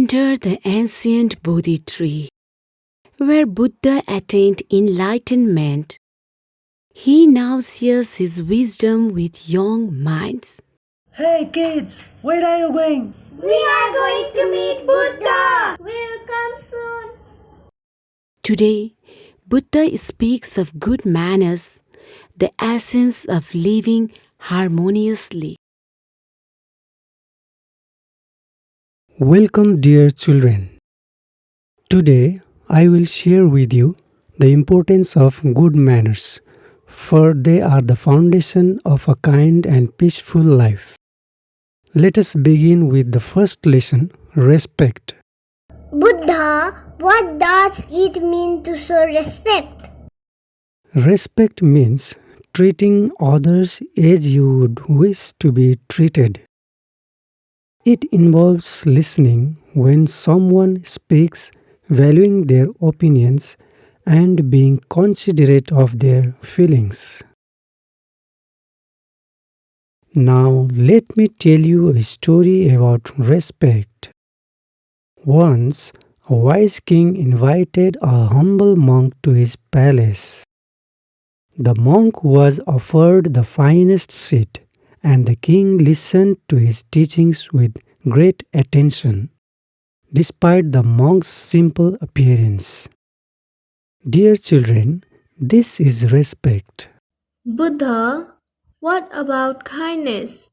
Under the ancient Bodhi tree, where Buddha attained enlightenment, he now shares his wisdom with young minds. Hey kids, where are you going? We are going to meet Buddha. We'll come soon. Today, Buddha speaks of good manners, the essence of living harmoniously. Welcome, dear children. Today, I will share with you the importance of good manners, for they are the foundation of a kind and peaceful life. Let us begin with the first lesson, respect. Buddha, what does it mean to show respect? Respect means treating others as you would wish to be treated. It involves listening when someone speaks, valuing their opinions, and being considerate of their feelings. Now, let me tell you a story about respect. Once, a wise king invited a humble monk to his palace. The monk was offered the finest seat, and the king listened to his teachings with great attention, despite the monk's simple appearance. Dear children, this is respect. Buddha, what about kindness?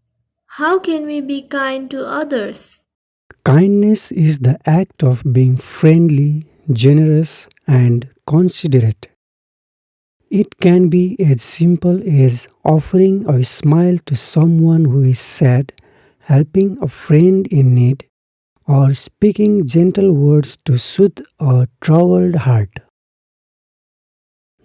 How can we be kind to others? Kindness is the act of being friendly, generous, and considerate. It can be as simple as offering a smile to someone who is sad, helping a friend in need, or speaking gentle words to soothe a troubled heart.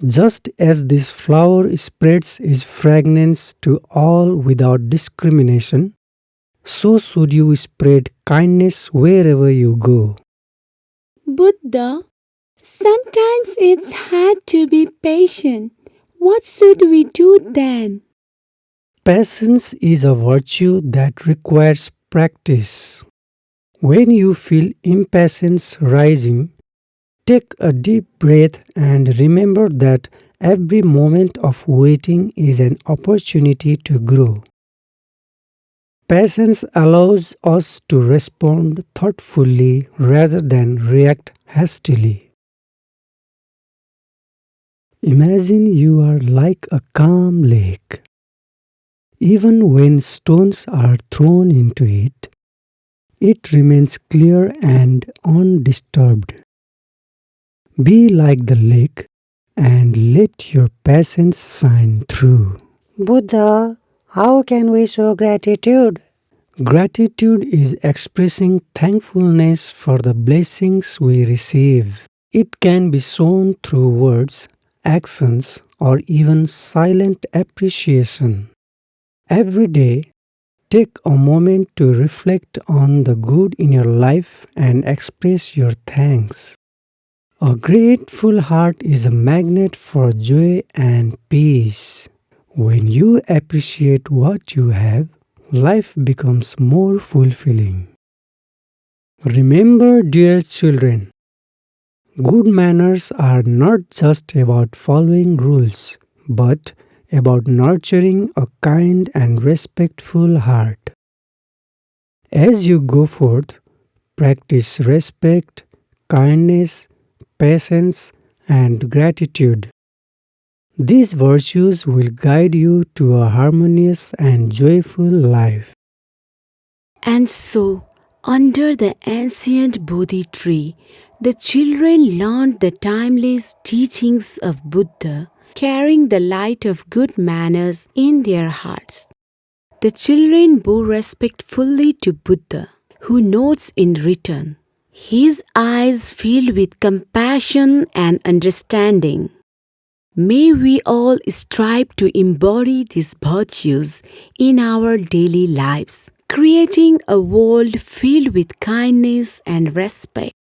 Just as this flower spreads its fragrance to all without discrimination, so should you spread kindness wherever you go. Buddha, sometimes it's hard to be patient. What should we do then? Patience is a virtue that requires practice. When you feel impatience rising, take a deep breath and remember that every moment of waiting is an opportunity to grow. Patience allows us to respond thoughtfully rather than react hastily. Imagine you are like a calm lake. Even when stones are thrown into it, it remains clear and undisturbed. Be like the lake and let your patience shine through. Buddha, how can we show gratitude? Gratitude is expressing thankfulness for the blessings we receive. It can be shown through words, actions, or even silent appreciation. Every day, take a moment to reflect on the good in your life and express your thanks. A grateful heart is a magnet for joy and peace. When you appreciate what you have, life becomes more fulfilling. Remember, dear children, good manners are not just about following rules, but about nurturing a kind and respectful heart. As you go forth, practice respect, kindness, patience, and gratitude. These virtues will guide you to a harmonious and joyful life. And so, under the ancient Bodhi tree, the children learned the timeless teachings of Buddha, carrying the light of good manners in their hearts. The children bow respectfully to Buddha, who nods in return, his eyes filled with compassion and understanding. May we all strive to embody these virtues in our daily lives, creating a world filled with kindness and respect.